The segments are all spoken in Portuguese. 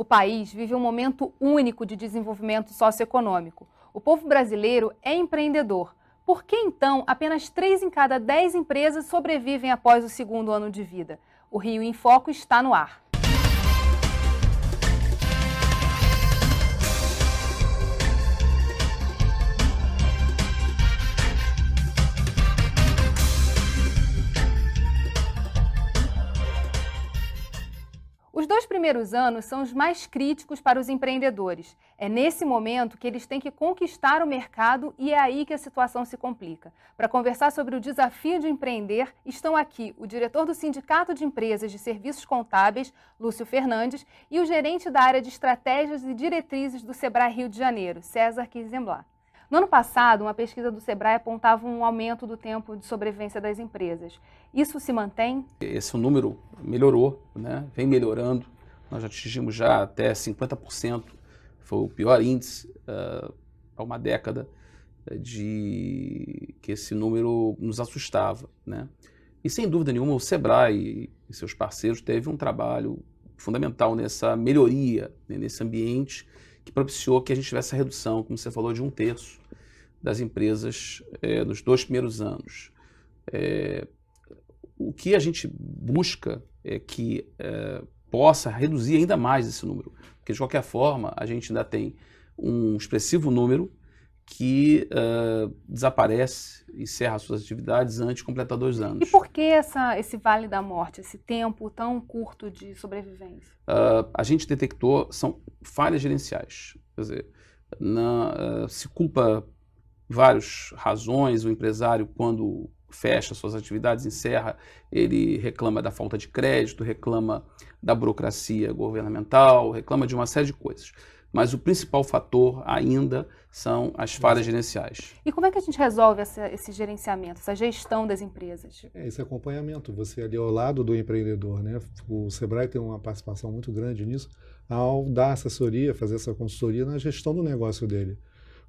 O país vive um momento único de desenvolvimento socioeconômico. O povo brasileiro é empreendedor. Por que, então, apenas 3 em cada 10 empresas sobrevivem após o segundo ano de vida? O Rio em Foco está no ar. Os 2 primeiros anos são os mais críticos para os empreendedores. É nesse momento que eles têm que conquistar o mercado e é aí que a situação se complica. Para conversar sobre o desafio de empreender, estão aqui o diretor do Sindicato de Empresas de Serviços Contábeis, Lúcio Fernandes, e o gerente da área de estratégias e diretrizes do Sebrae Rio de Janeiro, César Kizenblat. No ano passado, uma pesquisa do Sebrae apontava um aumento do tempo de sobrevivência das empresas. Isso se mantém? Esse número melhorou, né? Vem melhorando. Nós já atingimos já até 50%. Foi o pior índice há uma década de que esse número nos assustava, né? E sem dúvida nenhuma o Sebrae e seus parceiros teve um trabalho fundamental nessa melhoria, né? Nesse ambiente que propiciou que a gente tivesse a redução, como você falou, de 1/3 das empresas nos 2 primeiros anos. O que a gente busca é que possa reduzir ainda mais esse número, porque de qualquer forma a gente ainda tem um expressivo número que desaparece, encerra suas atividades antes de completar 2 anos. E por que esse vale da morte, esse tempo tão curto de sobrevivência? A gente detectou, são falhas gerenciais, quer dizer, se culpa várias razões. O empresário, quando fecha suas atividades, encerra, ele reclama da falta de crédito, reclama da burocracia governamental, reclama de uma série de coisas. Mas o principal fator ainda são as falhas gerenciais. E como é que a gente resolve esse gerenciamento, essa gestão das empresas? Esse acompanhamento, você ali ao lado do empreendedor, né? O Sebrae tem uma participação muito grande nisso, ao dar assessoria, fazer essa consultoria na gestão do negócio dele.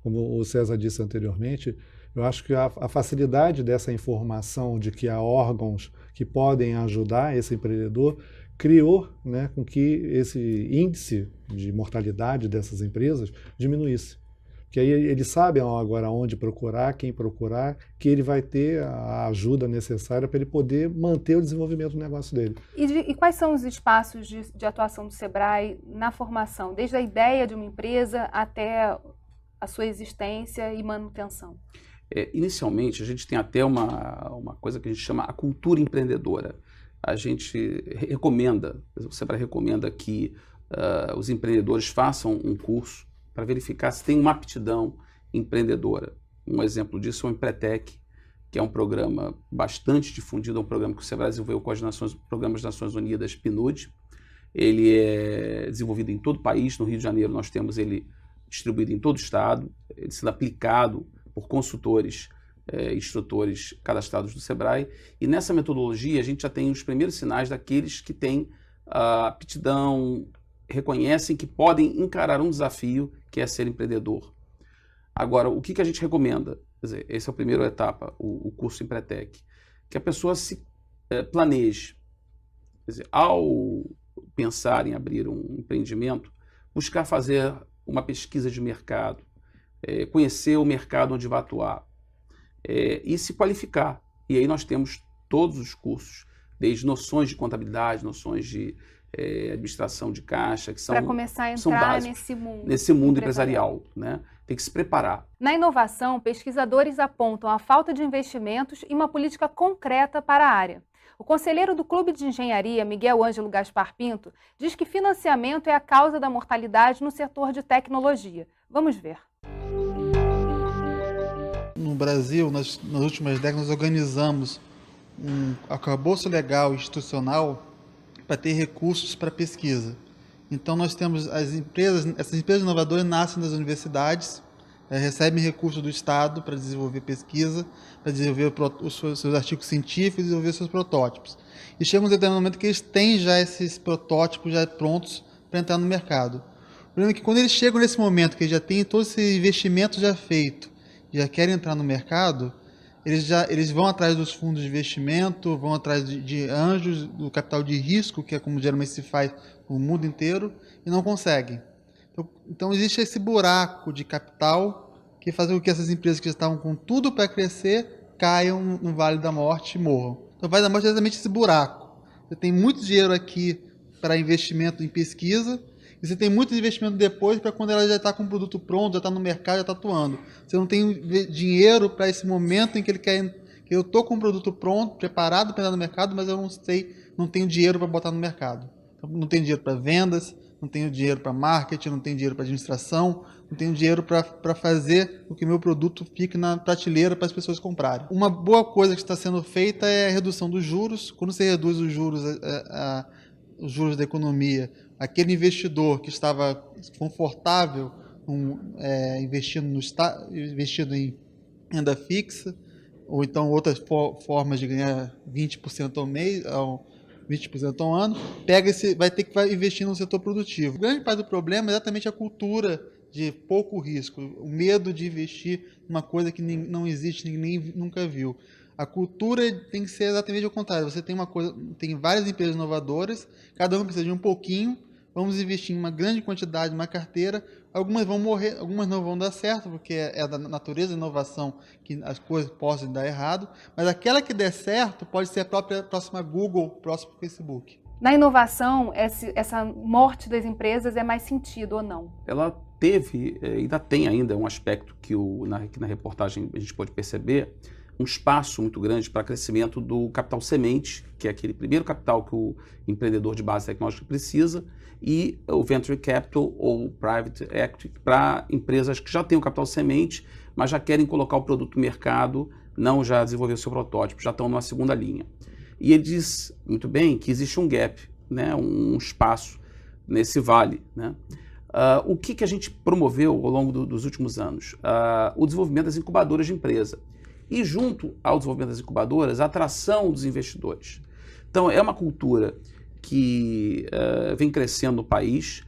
Como o César disse anteriormente, eu acho que a facilidade dessa informação de que há órgãos que podem ajudar esse empreendedor criou, né, com que esse índice de mortalidade dessas empresas diminuísse. Porque aí eles sabem agora onde procurar, quem procurar, que ele vai ter a ajuda necessária para ele poder manter o desenvolvimento do negócio dele. E quais são os espaços de atuação do Sebrae na formação, desde a ideia de uma empresa até a sua existência e manutenção? Inicialmente, a gente tem até uma coisa que a gente chama a cultura empreendedora. A gente recomenda, o Sebrae recomenda que os empreendedores façam um curso para verificar se tem uma aptidão empreendedora. Um exemplo disso é o Empretec, que é um programa bastante difundido, é um programa que o Sebrae desenvolveu com os programas das Nações Unidas, PNUD. Ele é desenvolvido em todo o país. No Rio de Janeiro nós temos ele distribuído em todo o estado, ele sendo aplicado por consultores, instrutores cadastrados do Sebrae. E nessa metodologia a gente já tem os primeiros sinais daqueles que têm a aptidão, reconhecem que podem encarar um desafio que é ser empreendedor. Agora, o que a gente recomenda? Quer dizer, essa é a primeira etapa, o curso Empretec, que a pessoa se planeje. Quer dizer, ao pensar em abrir um empreendimento, buscar fazer uma pesquisa de mercado, conhecer o mercado onde vai atuar e se qualificar. E aí nós temos todos os cursos, desde noções de contabilidade, noções de administração de caixa, que são para começar a entrar nesse mundo empresarial, né? Tem que se preparar. Na inovação, pesquisadores apontam a falta de investimentos e uma política concreta para a área. O conselheiro do Clube de Engenharia, Miguel Ângelo Gaspar Pinto, diz que financiamento é a causa da mortalidade no setor de tecnologia. Vamos ver. No Brasil, nas últimas décadas, nós organizamos um arcabouço legal institucional para ter recursos para pesquisa. Então nós temos essas empresas inovadoras nascem das universidades, recebem recursos do Estado para desenvolver pesquisa, para desenvolver os seus artigos científicos, desenvolver seus protótipos. E chega um determinado momento que eles têm já esses protótipos já prontos para entrar no mercado. O problema é que quando eles chegam nesse momento, que já tem todo esse investimento já feito, já querem entrar no mercado, eles vão atrás dos fundos de investimento, vão atrás de anjos, do capital de risco, que é como geralmente se faz no mundo inteiro, e não conseguem. Então existe esse buraco de capital que faz com que essas empresas que estavam com tudo para crescer caiam no Vale da Morte e morram. Então o Vale da Morte é exatamente esse buraco. Você tem muito dinheiro aqui para investimento em pesquisa, e você tem muito investimento depois para quando ela já está com o produto pronto, já está no mercado, já está atuando. Você não tem dinheiro para esse momento em que ele quer... que eu estou com o produto pronto, preparado para entrar no mercado, mas eu não tenho dinheiro para botar no mercado. Então, não tenho dinheiro para vendas, não tenho dinheiro para marketing, não tenho dinheiro para administração, não tenho dinheiro para fazer com que meu produto fique na prateleira para as pessoas comprarem. Uma boa coisa que está sendo feita é a redução dos juros. Quando você reduz os juros da economia, aquele investidor que estava confortável investindo em renda fixa, ou então outras formas de ganhar 20% ao mês, 20% ao ano, vai ter que investir no setor produtivo. O grande parte do problema é exatamente a cultura de pouco risco, o medo de investir numa coisa que não existe, ninguém nunca viu. A cultura tem que ser exatamente o contrário. Você tem várias empresas inovadoras, cada uma precisa de um pouquinho, vamos investir em uma grande quantidade, uma carteira, algumas vão morrer, algumas não vão dar certo, porque é da natureza da inovação que as coisas possam dar errado, mas aquela que der certo pode ser a próxima Google, próximo Facebook. Na inovação, essa morte das empresas é mais sentido ou não? Ela teve, ainda tem ainda um aspecto que na reportagem a gente pode perceber, um espaço muito grande para crescimento do capital semente, que é aquele primeiro capital que o empreendedor de base tecnológica precisa, e o venture capital ou private equity para empresas que já têm o capital semente, mas já querem colocar o produto no mercado, não já desenvolver o seu protótipo, já estão numa segunda linha. E ele diz muito bem que existe um gap, né, um espaço nesse vale, né? O que a gente promoveu ao longo dos últimos anos? O desenvolvimento das incubadoras de empresa. E junto ao desenvolvimento das incubadoras, a atração dos investidores. Então, é uma cultura que vem crescendo no país,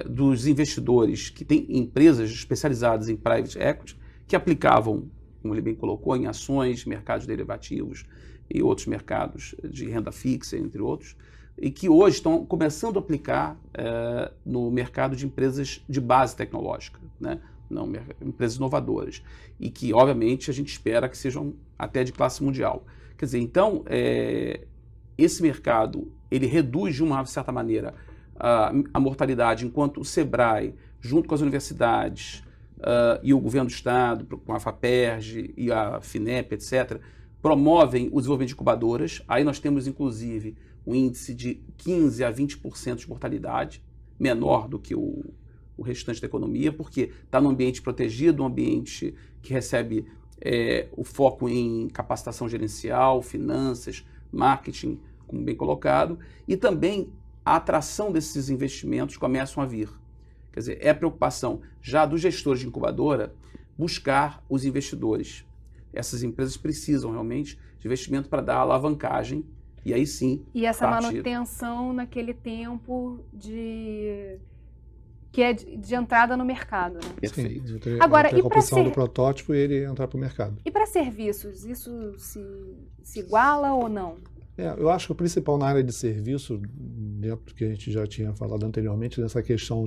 dos investidores que têm empresas especializadas em private equity, que aplicavam, como ele bem colocou, em ações, mercados derivativos e outros mercados de renda fixa, entre outros, e que hoje estão começando a aplicar no mercado de empresas de base tecnológica, né? Não, empresas inovadoras, e que, obviamente, a gente espera que sejam até de classe mundial. Quer dizer, então, esse mercado, ele reduz, de uma certa maneira, a mortalidade, enquanto o SEBRAE, junto com as universidades e o governo do Estado, com a FAPERJ e a FINEP, etc., promovem o desenvolvimento de incubadoras. Aí nós temos, inclusive, um índice de 15% a 20% de mortalidade, menor do que o restante da economia, porque está num ambiente protegido, um ambiente que recebe o foco em capacitação gerencial, finanças, marketing, como bem colocado, e também a atração desses investimentos começam a vir. Quer dizer, é a preocupação já dos gestores de incubadora buscar os investidores. Essas empresas precisam realmente de investimento para dar alavancagem, e aí sim... E essa manutenção naquele tempo que é de entrada no mercado, né? Perfeito. Sim, agora, e para do protótipo e ele entrar para o mercado. E para serviços, isso se iguala ou não? Eu acho que o principal na área de serviço, dentro do que a gente já tinha falado anteriormente, nessa questão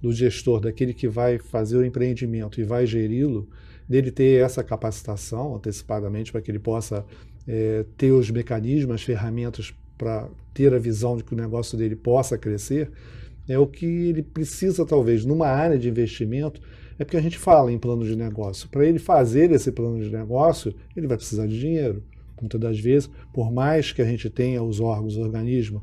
do gestor, daquele que vai fazer o empreendimento e vai geri-lo, dele ter essa capacitação antecipadamente para que ele possa ter os mecanismos, as ferramentas para ter a visão de que o negócio dele possa crescer, é o que ele precisa, talvez, numa área de investimento, é porque a gente fala em plano de negócio. Para ele fazer esse plano de negócio, ele vai precisar de dinheiro. Muitas das vezes, por mais que a gente tenha os órgãos, os organismos,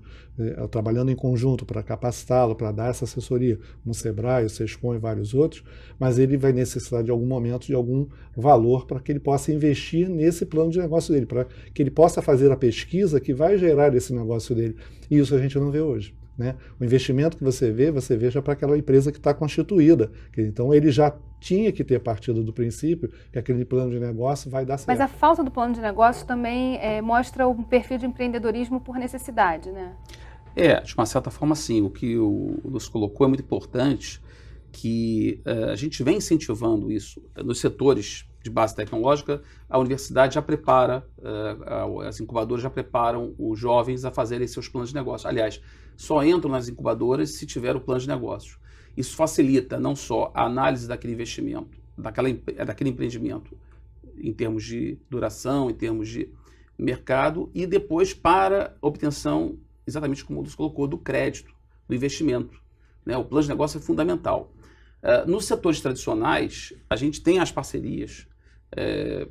trabalhando em conjunto para capacitá-lo, para dar essa assessoria, como o SEBRAE, o SESCOM e vários outros, mas ele vai necessitar de algum momento de algum valor para que ele possa investir nesse plano de negócio dele, para que ele possa fazer a pesquisa que vai gerar esse negócio dele. E isso a gente não vê hoje, né? O investimento que você vê já para aquela empresa que está constituída. Então, ele já tinha que ter partido do princípio que aquele plano de negócio vai dar certo. Mas a falta do plano de negócio também mostra um perfil de empreendedorismo por necessidade, né? De uma certa forma, sim. O que o Lúcio colocou é muito importante, que a gente vem incentivando isso nos setores de base tecnológica, a universidade já prepara, as incubadoras já preparam os jovens a fazerem seus planos de negócio. Aliás, só entram nas incubadoras se tiver o plano de negócio. Isso facilita não só a análise daquele investimento, daquele empreendimento, em termos de duração, em termos de mercado, e depois para obtenção, exatamente como o Lúcio colocou, do crédito, do investimento, né? O plano de negócio é fundamental. Nos setores tradicionais, a gente tem as parcerias,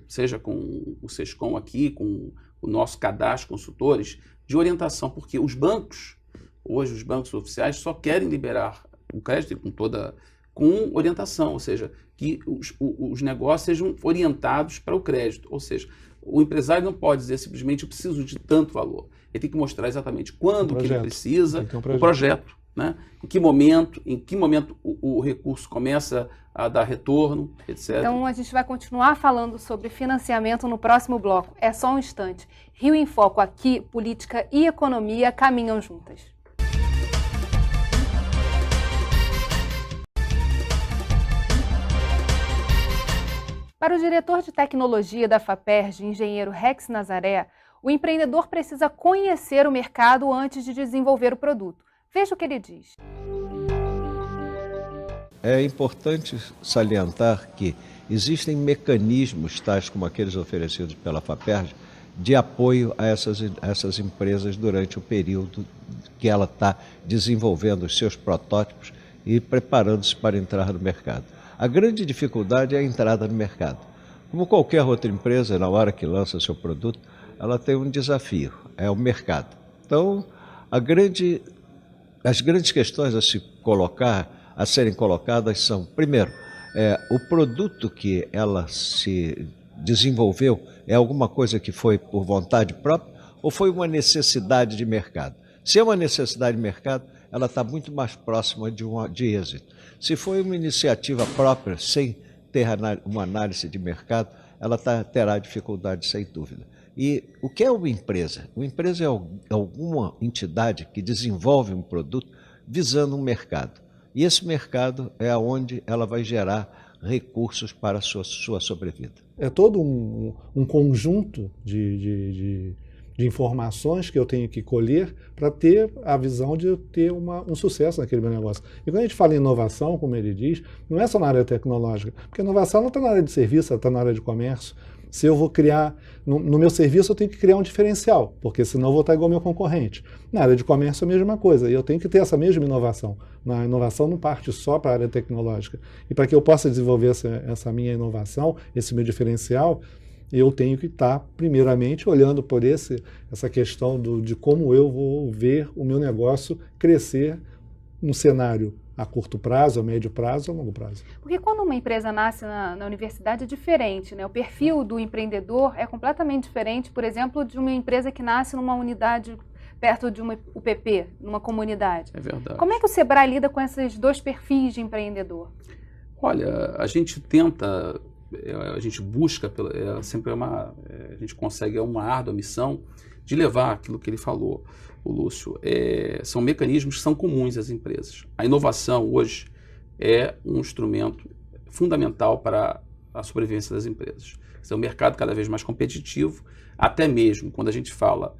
seja com o SESCOM aqui, com o nosso cadastro de consultores, de orientação, porque os bancos, hoje os bancos oficiais, só querem liberar o crédito com orientação, ou seja, que os negócios sejam orientados para o crédito, ou seja, o empresário não pode dizer simplesmente eu preciso de tanto valor, ele tem que mostrar exatamente quando que ele precisa, o projeto. Né? Em que momento o recurso começa a dar retorno, etc. Então a gente vai continuar falando sobre financiamento no próximo bloco. É só um instante. Rio em Foco aqui, política e economia caminham juntas. Para o diretor de tecnologia da FAPERJ, engenheiro Rex Nazaré, o empreendedor precisa conhecer o mercado antes de desenvolver o produto. Veja o que ele diz. É importante salientar que existem mecanismos, tais como aqueles oferecidos pela FAPERJ, de apoio a essas empresas durante o período que ela está desenvolvendo os seus protótipos e preparando-se para entrar no mercado. A grande dificuldade é a entrada no mercado. Como qualquer outra empresa, na hora que lança seu produto, ela tem um desafio, é o mercado. Então, as grandes questões a serem colocadas são, primeiro, o produto que ela se desenvolveu é alguma coisa que foi por vontade própria ou foi uma necessidade de mercado? Se é uma necessidade de mercado, ela está muito mais próxima de êxito. Se foi uma iniciativa própria, sem ter uma análise de mercado, ela terá dificuldade, sem dúvida. E o que é uma empresa? Uma empresa é alguma entidade que desenvolve um produto visando um mercado. E esse mercado é onde ela vai gerar recursos para a sua sobrevida. É todo um conjunto de informações que eu tenho que colher para ter a visão de ter um sucesso naquele meu negócio. E quando a gente fala em inovação, como ele diz, não é só na área tecnológica, porque a inovação não está na área de serviço, ela está na área de comércio. Se eu vou criar, no meu serviço eu tenho que criar um diferencial, porque senão eu vou estar igual ao meu concorrente. Na área de comércio é a mesma coisa, e eu tenho que ter essa mesma inovação. A inovação não parte só para a área tecnológica. E para que eu possa desenvolver essa minha inovação, esse meu diferencial, eu tenho que estar, primeiramente, olhando por essa questão de como eu vou ver o meu negócio crescer no cenário a curto prazo, a médio prazo ou a longo prazo. Porque quando uma empresa nasce na universidade é diferente, né? O perfil do empreendedor é completamente diferente, por exemplo, de uma empresa que nasce numa unidade perto de uma UPP, numa comunidade. É verdade. Como é que o Sebrae lida com esses dois perfis de empreendedor? Olha, a gente tenta, a gente busca, a gente consegue, é uma árdua missão de levar aquilo que ele falou, o Lúcio. São mecanismos que são comuns às empresas. A inovação hoje é um instrumento fundamental para a sobrevivência das empresas. É um mercado cada vez mais competitivo, até mesmo quando a gente fala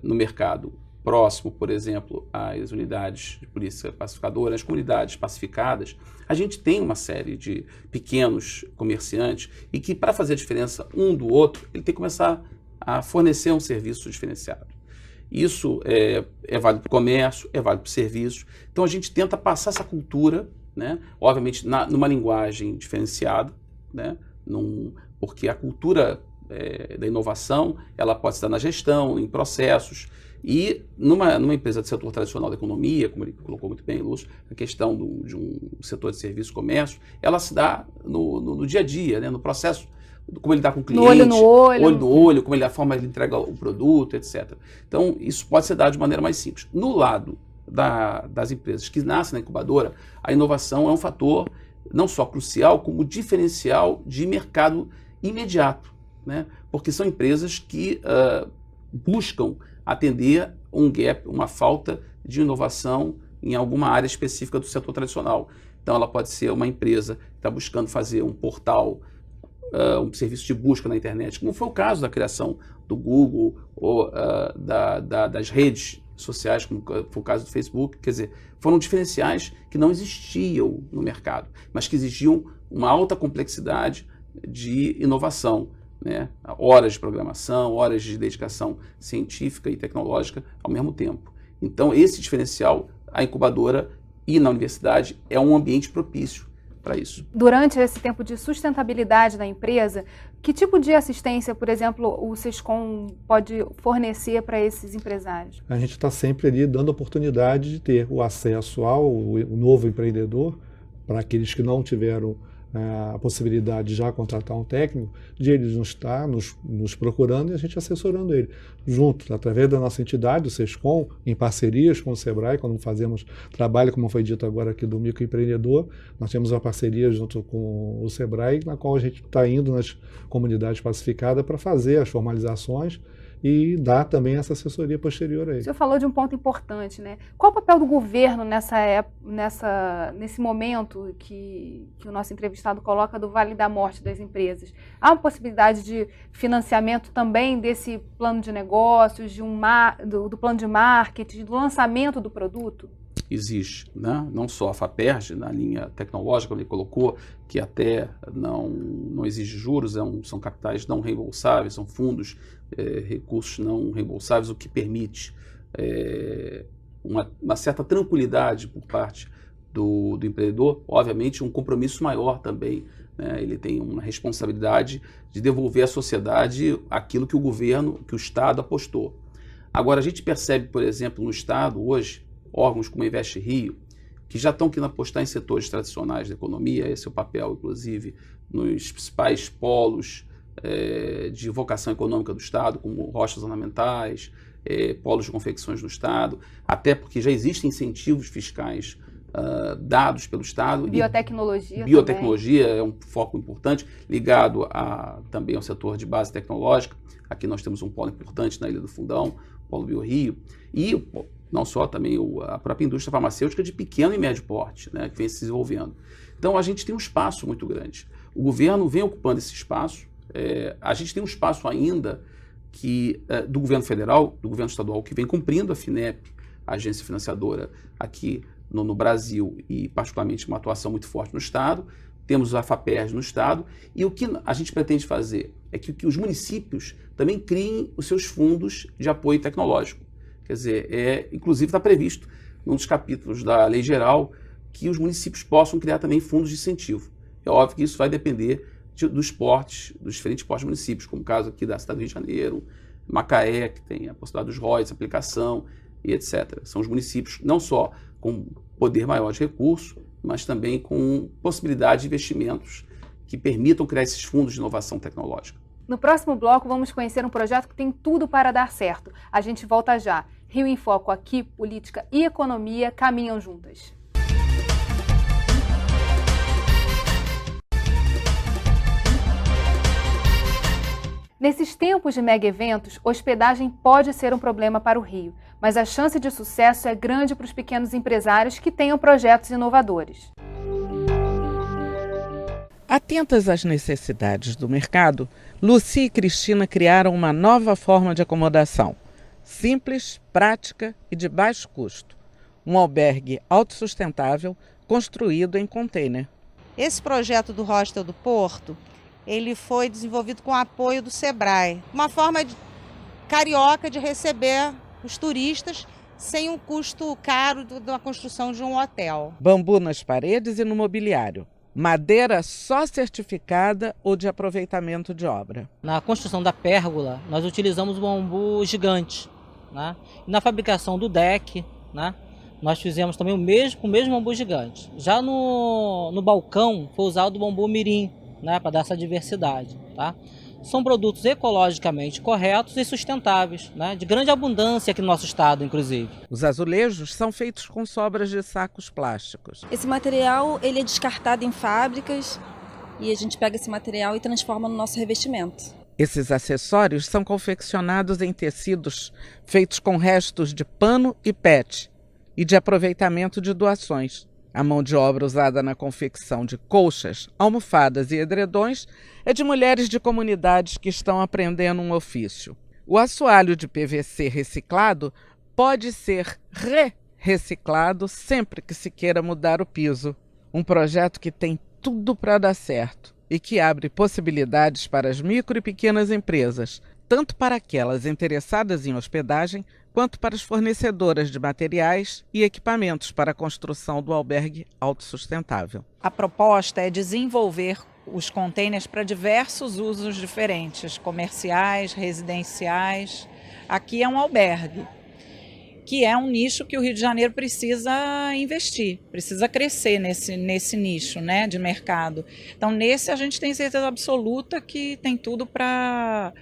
no mercado próximo, por exemplo, às unidades de polícia pacificadora, as comunidades pacificadas, a gente tem uma série de pequenos comerciantes e que, para fazer a diferença um do outro, ele tem que começar a fornecer um serviço diferenciado. Isso é válido para o comércio, é válido para o serviço. Então a gente tenta passar essa cultura, né? Obviamente numa linguagem diferenciada, né? Porque a cultura da inovação ela pode estar na gestão, em processos. E numa empresa de setor tradicional da economia, como ele colocou muito bem, Lúcio, a questão de um setor de serviço e comércio, ela se dá no dia a dia, né? No processo, como ele dá com o cliente, olho no olho, a forma ele entrega o produto, etc. Então, isso pode ser dado de maneira mais simples. No lado das empresas que nascem na incubadora, a inovação é um fator não só crucial, como diferencial de mercado imediato, né? Porque são empresas que buscam atender um gap, uma falta de inovação em alguma área específica do setor tradicional. Então, ela pode ser uma empresa que está buscando fazer um portal um serviço de busca na internet, como foi o caso da criação do Google ou das redes sociais, como foi o caso do Facebook. Quer dizer, foram diferenciais que não existiam no mercado, mas que exigiam uma alta complexidade de inovação, né? Horas de programação, horas de dedicação científica e tecnológica ao mesmo tempo. Então, esse diferencial, a incubadora e na universidade, é um ambiente propício para isso. Durante esse tempo de sustentabilidade da empresa, que tipo de assistência, por exemplo, o Sescom pode fornecer para esses empresários? A gente está sempre ali dando oportunidade de ter o acesso ao novo empreendedor, para aqueles que não tiveram a possibilidade de já contratar um técnico, de ele estar nos procurando e a gente assessorando ele. Junto, através da nossa entidade, o Sescom, em parcerias com o Sebrae, quando fazemos trabalho, como foi dito agora aqui, do microempreendedor, nós temos uma parceria junto com o Sebrae, na qual a gente está indo nas comunidades pacificadas para fazer as formalizações e dar também essa assessoria posterior a ele. O senhor falou de um ponto importante, né? Qual o papel do governo nesse momento que o nosso entrevistado coloca do Vale da Morte das empresas? Há uma possibilidade de financiamento também desse plano de negócios, do plano de marketing, do lançamento do produto? Existe, né? Não só a FAPERJ, na linha tecnológica, como ele colocou, que até não exige juros, são capitais não reembolsáveis, são fundos, recursos não reembolsáveis, o que permite uma certa tranquilidade por parte do empreendedor, obviamente um compromisso maior também, né? Ele tem uma responsabilidade de devolver à sociedade aquilo que o governo, que o Estado apostou. Agora, a gente percebe, por exemplo, no Estado hoje, órgãos como a Invest Rio, que já estão querendo apostar em setores tradicionais da economia, esse é o papel, inclusive, nos principais polos de vocação econômica do Estado, como rochas ornamentais, polos de confecções no Estado, até porque já existem incentivos fiscais dados pelo Estado. Biotecnologia. Biotecnologia é um foco importante, ligado também ao setor de base tecnológica. Aqui nós temos um polo importante na Ilha do Fundão, o Polo BioRio, e não só também a própria indústria farmacêutica de pequeno e médio porte, né, que vem se desenvolvendo. Então a gente tem um espaço muito grande. O governo vem ocupando esse espaço. A gente tem um espaço ainda do governo federal, do governo estadual, que vem cumprindo a FINEP, a agência financiadora aqui no Brasil, e particularmente uma atuação muito forte no Estado. Temos a FAPERJ no Estado, e o que a gente pretende fazer é que os municípios também criem os seus fundos de apoio tecnológico. Quer dizer, inclusive está previsto num dos capítulos da Lei Geral que os municípios possam criar também fundos de incentivo. É óbvio que isso vai depender dos diferentes portes de municípios, como o caso aqui da cidade do Rio de Janeiro, Macaé, que tem a possibilidade dos ROIs, aplicação e etc. São os municípios não só com poder maior de recurso, mas também com possibilidade de investimentos que permitam criar esses fundos de inovação tecnológica. No próximo bloco, vamos conhecer um projeto que tem tudo para dar certo. A gente volta já. Rio em Foco aqui, política e economia caminham juntas. Nesses tempos de mega eventos, hospedagem pode ser um problema para o Rio, mas a chance de sucesso é grande para os pequenos empresários que tenham projetos inovadores. Atentas às necessidades do mercado, Luci e Cristina criaram uma nova forma de acomodação, simples, prática e de baixo custo. Um albergue autossustentável construído em container. Esse projeto do Hostel do Porto, ele foi desenvolvido com o apoio do Sebrae. Uma forma carioca de receber os turistas sem um custo caro da construção de um hotel. Bambu nas paredes e no mobiliário. Madeira só certificada ou de aproveitamento de obra. Na construção da pérgola, nós utilizamos um bambu gigante, né? E na fabricação do deck, né, nós fizemos também o mesmo bambu gigante. Já no balcão foi usado o bambu mirim, né, para dar essa diversidade. Tá? São produtos ecologicamente corretos e sustentáveis, né, de grande abundância aqui no nosso estado, inclusive. Os azulejos são feitos com sobras de sacos plásticos. Esse material ele é descartado em fábricas e a gente pega esse material e transforma no nosso revestimento. Esses acessórios são confeccionados em tecidos feitos com restos de pano e PET e de aproveitamento de doações. A mão de obra usada na confecção de colchas, almofadas e edredões é de mulheres de comunidades que estão aprendendo um ofício. O assoalho de PVC reciclado pode ser reciclado sempre que se queira mudar o piso. Um projeto que tem tudo para dar certo e que abre possibilidades para as micro e pequenas empresas, tanto para aquelas interessadas em hospedagem, quanto para as fornecedoras de materiais e equipamentos para a construção do albergue autossustentável. A proposta é desenvolver os containers para diversos usos diferentes, comerciais, residenciais. Aqui é um albergue, que é um nicho que o Rio de Janeiro precisa investir, precisa crescer nesse nicho, né, de mercado. Então, nesse a gente tem certeza absoluta que tem tudo para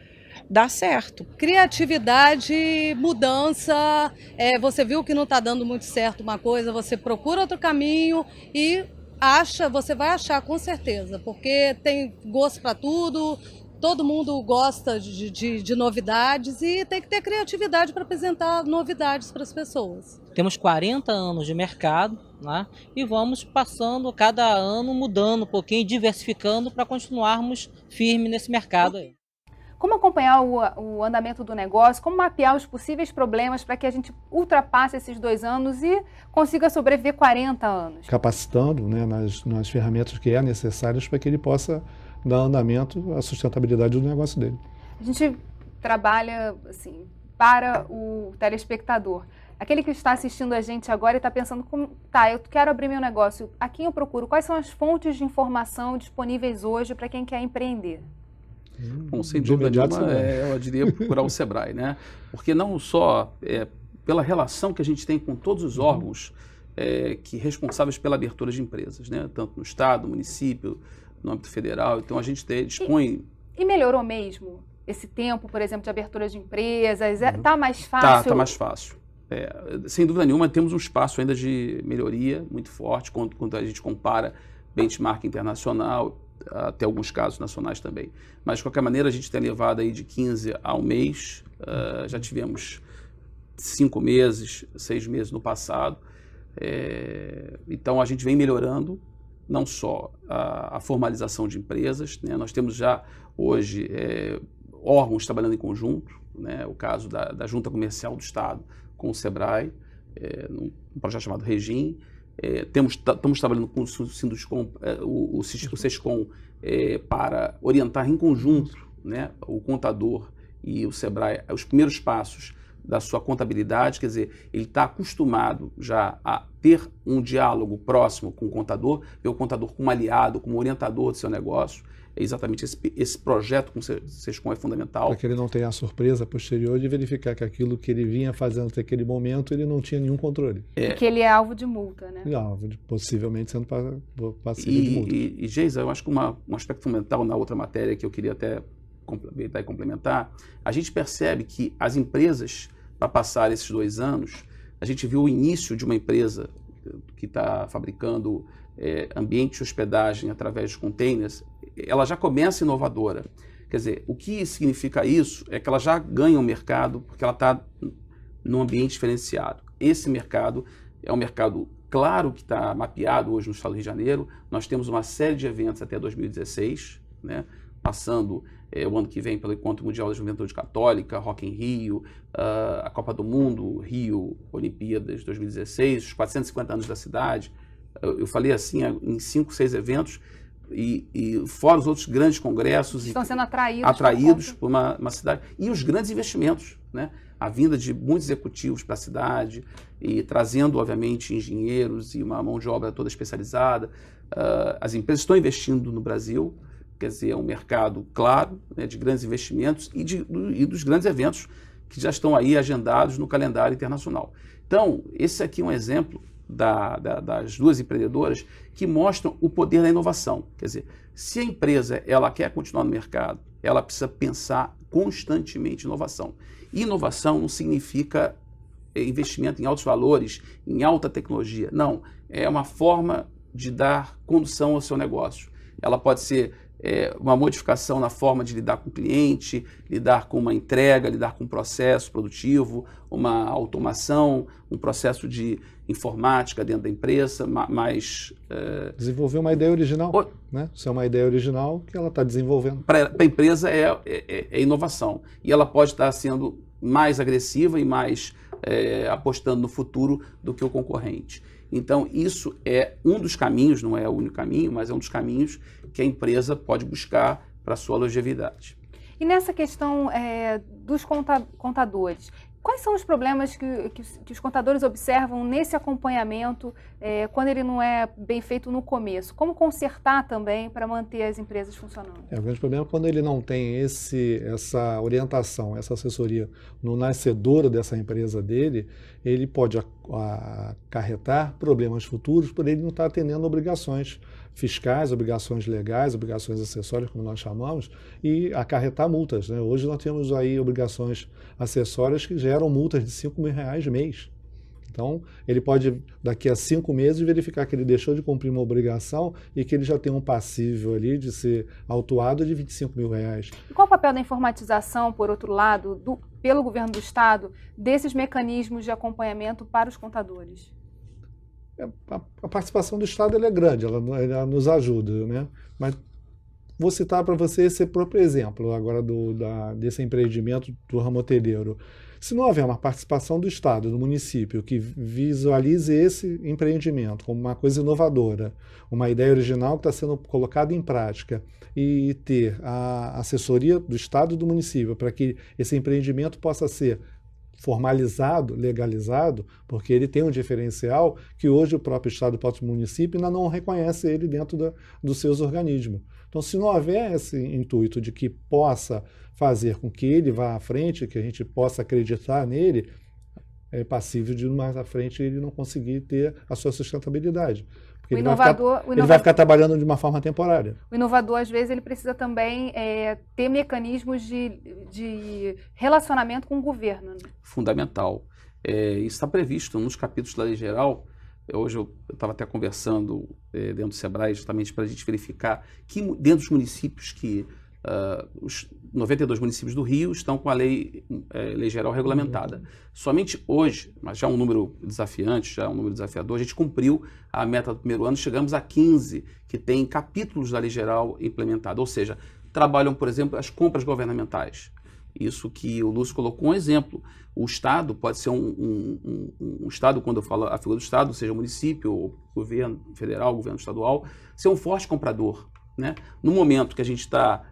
dar certo. Criatividade, mudança, você viu que não está dando muito certo uma coisa, você procura outro caminho e você vai achar com certeza, porque tem gosto para tudo, todo mundo gosta de novidades e tem que ter criatividade para apresentar novidades para as pessoas. Temos 40 anos de mercado, né? E vamos passando cada ano, mudando um pouquinho, diversificando para continuarmos firmes nesse mercado aí. Como acompanhar o andamento do negócio, como mapear os possíveis problemas para que a gente ultrapasse esses 2 anos e consiga sobreviver 40 anos? Capacitando, né, nas ferramentas que é necessárias para que ele possa dar andamento à sustentabilidade do negócio dele. A gente trabalha assim, para o telespectador. Aquele que está assistindo a gente agora e está pensando, eu quero abrir meu negócio, a quem eu procuro? Quais são as fontes de informação disponíveis hoje para quem quer empreender? Bom, sem dúvida nenhuma, eu diria procurar o Sebrae, né? Porque não só pela relação que a gente tem com todos os órgãos que responsáveis pela abertura de empresas, né? Tanto no Estado, no município, no âmbito federal. Então a gente dispõe... E melhorou mesmo esse tempo, por exemplo, de abertura de empresas? Está mais fácil? Está mais fácil. Sem dúvida nenhuma, temos um espaço ainda de melhoria muito forte quando a gente compara benchmark internacional, até alguns casos nacionais também. Mas, de qualquer maneira, a gente tem levado aí de 15 a um mês, já tivemos 5 meses, 6 meses no passado. Então, a gente vem melhorando não só a formalização de empresas, né? Nós temos já hoje órgãos trabalhando em conjunto, né? O caso da Junta Comercial do Estado com o Sebrae, num projeto chamado Regim. Estamos trabalhando com o SESCOM para orientar em conjunto, né, o contador e o Sebrae os primeiros passos da sua contabilidade. Quer dizer, ele está acostumado já a ter um diálogo próximo com o contador, ver o contador como aliado, como orientador do seu negócio. É exatamente esse projeto com o SESCOM é fundamental. Para que ele não tenha a surpresa posterior de verificar que aquilo que ele vinha fazendo até aquele momento, ele não tinha nenhum controle. E que ele é alvo de multa, né? Possivelmente sendo passível de multa. E Geisa, eu acho que um aspecto fundamental na outra matéria que eu queria até complementar, a gente percebe que as empresas, para passar esses 2 anos, a gente viu o início de uma empresa que está fabricando ambiente de hospedagem através de containers. Ela já começa inovadora. Quer dizer, o que significa isso é que ela já ganha o mercado porque ela está num ambiente diferenciado. Esse mercado é um mercado, claro, que está mapeado hoje no Estado do Rio de Janeiro. Nós temos uma série de eventos até 2016, né? Passando o ano que vem pelo Encontro Mundial da Juventude Católica, Rock in Rio, a Copa do Mundo, Rio, Olimpíadas 2016, os 450 anos da cidade. Eu falei assim, em 5, 6 eventos, e fora os outros grandes congressos. Estão sendo atraídos por uma cidade. E os grandes investimentos, né? A vinda de muitos executivos para a cidade e trazendo, obviamente, engenheiros e uma mão de obra toda especializada. As empresas estão investindo no Brasil, quer dizer, é um mercado, claro, né, de grandes investimentos e dos grandes eventos que já estão aí agendados no calendário internacional. Então, esse aqui é um exemplo das 2 empreendedoras que mostram o poder da inovação. Quer dizer, se a empresa ela quer continuar no mercado, ela precisa pensar constantemente em inovação. E inovação não significa investimento em altos valores, em alta tecnologia. Não, é uma forma de dar condução ao seu negócio. Ela pode ser uma modificação na forma de lidar com o cliente, lidar com uma entrega, lidar com um processo produtivo, uma automação, um processo de informática dentro da empresa, mais... Desenvolver uma ideia original, né? Isso é uma ideia original que ela está desenvolvendo. Para a empresa é inovação, e ela pode estar sendo mais agressiva e mais apostando no futuro do que o concorrente. Então, isso é um dos caminhos, não é o único caminho, mas é um dos caminhos que a empresa pode buscar para a sua longevidade. E nessa questão dos contadores, quais são os problemas que os contadores observam nesse acompanhamento quando ele não é bem feito no começo? Como consertar também para manter as empresas funcionando? O grande problema é quando ele não tem essa orientação, essa assessoria no nascedouro dessa empresa dele, ele pode acarretar problemas futuros por ele não estar atendendo obrigações fiscais, obrigações legais, obrigações acessórias, como nós chamamos, e acarretar multas, né? Hoje nós temos aí obrigações acessórias que geram multas de R$5.000 mês. Então, ele pode, daqui a 5 meses, verificar que ele deixou de cumprir uma obrigação e que ele já tem um passível ali de ser autuado de R$25.000. E qual o papel da informatização, por outro lado, pelo governo do Estado, desses mecanismos de acompanhamento para os contadores? A participação do Estado ela é grande, ela nos ajuda, né? Mas vou citar para você esse próprio exemplo agora desse empreendimento do ramo hoteleiro. Se não houver uma participação do Estado, do município, que visualize esse empreendimento como uma coisa inovadora, uma ideia original que está sendo colocada em prática, e ter a assessoria do Estado e do município para que esse empreendimento possa ser formalizado, legalizado, porque ele tem um diferencial que hoje o próprio Estado e o próprio município ainda não reconhece ele dentro dos seus organismos. Então, se não houver esse intuito de que possa fazer com que ele vá à frente, que a gente possa acreditar nele, é passível de mais à frente ele não conseguir ter a sua sustentabilidade. Porque ele vai ficar trabalhando de uma forma temporária. O inovador, às vezes, ele precisa também ter mecanismos de relacionamento com o governo. Né? Fundamental. Isso está previsto nos capítulos da Lei Geral. Hoje eu estava até conversando dentro do SEBRAE justamente para a gente verificar que dentro dos municípios que os 92 municípios do Rio estão com a lei geral regulamentada. Somente hoje, mas já um número desafiante, já um número desafiador, a gente cumpriu a meta do primeiro ano, chegamos a 15 que tem capítulos da lei geral implementada, ou seja, trabalham, por exemplo, as compras governamentais. Isso que o Lúcio colocou um exemplo. O Estado pode ser um Estado, quando eu falo a figura do Estado, seja o município, o governo federal, o governo estadual, ser um forte comprador. Né? No momento que a gente está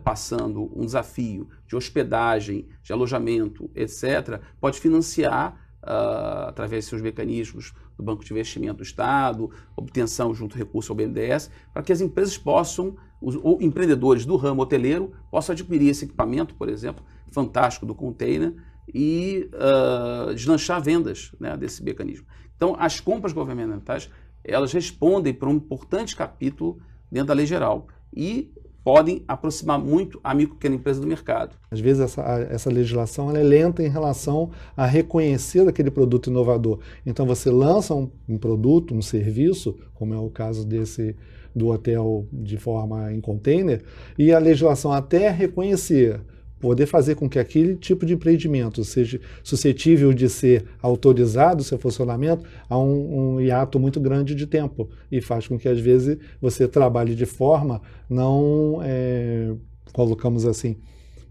passando um desafio de hospedagem, de alojamento, etc., pode financiar, através de seus mecanismos do Banco de Investimento do Estado, obtenção junto ao recurso ao BNDES, para que as empresas possam, ou empreendedores do ramo hoteleiro, possam adquirir esse equipamento, por exemplo, fantástico do container, e deslanchar vendas, né, desse mecanismo. Então, as compras governamentais, elas respondem para um importante capítulo dentro da lei geral e podem aproximar muito a micro e pequena empresa do mercado. Às vezes essa legislação ela é lenta em relação a reconhecer aquele produto inovador. Então você lança um produto, um serviço, como é o caso do hotel de forma em container, e a legislação até reconhecer, poder fazer com que aquele tipo de empreendimento seja suscetível de ser autorizado, seu funcionamento, há um hiato muito grande de tempo e faz com que, às vezes, você trabalhe de forma não, colocamos assim,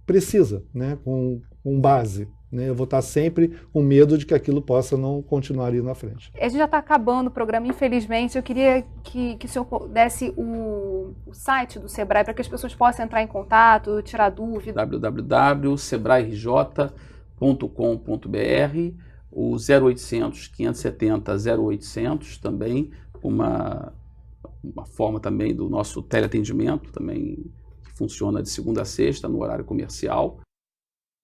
precisa, né, com base. Né? Eu vou estar sempre com medo de que aquilo possa não continuar ali na frente. A gente já está acabando o programa, infelizmente. Eu queria que o senhor desse o site do SEBRAE para que as pessoas possam entrar em contato, tirar dúvidas. www.sebraerj.com.br, o 0800 570 0800 também, uma forma também do nosso teleatendimento, também que funciona de segunda a sexta no horário comercial.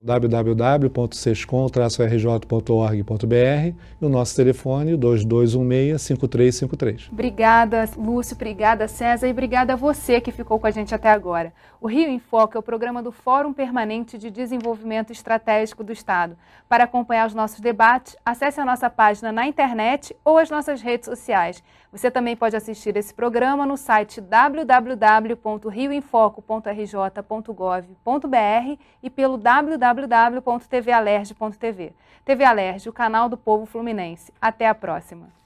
www.sescom-rj.org.br e o nosso telefone 2216-5353. Obrigada, Lúcio, obrigada, César, e obrigada a você que ficou com a gente até agora. O Rio em Foco é o programa do Fórum Permanente de Desenvolvimento Estratégico do Estado. Para acompanhar os nossos debates, acesse a nossa página na internet ou as nossas redes sociais. Você também pode assistir esse programa no site www.rioemfoco.rj.gov.br e pelo www.tvalerj.tv. TV Alerj, o canal do povo fluminense. Até a próxima!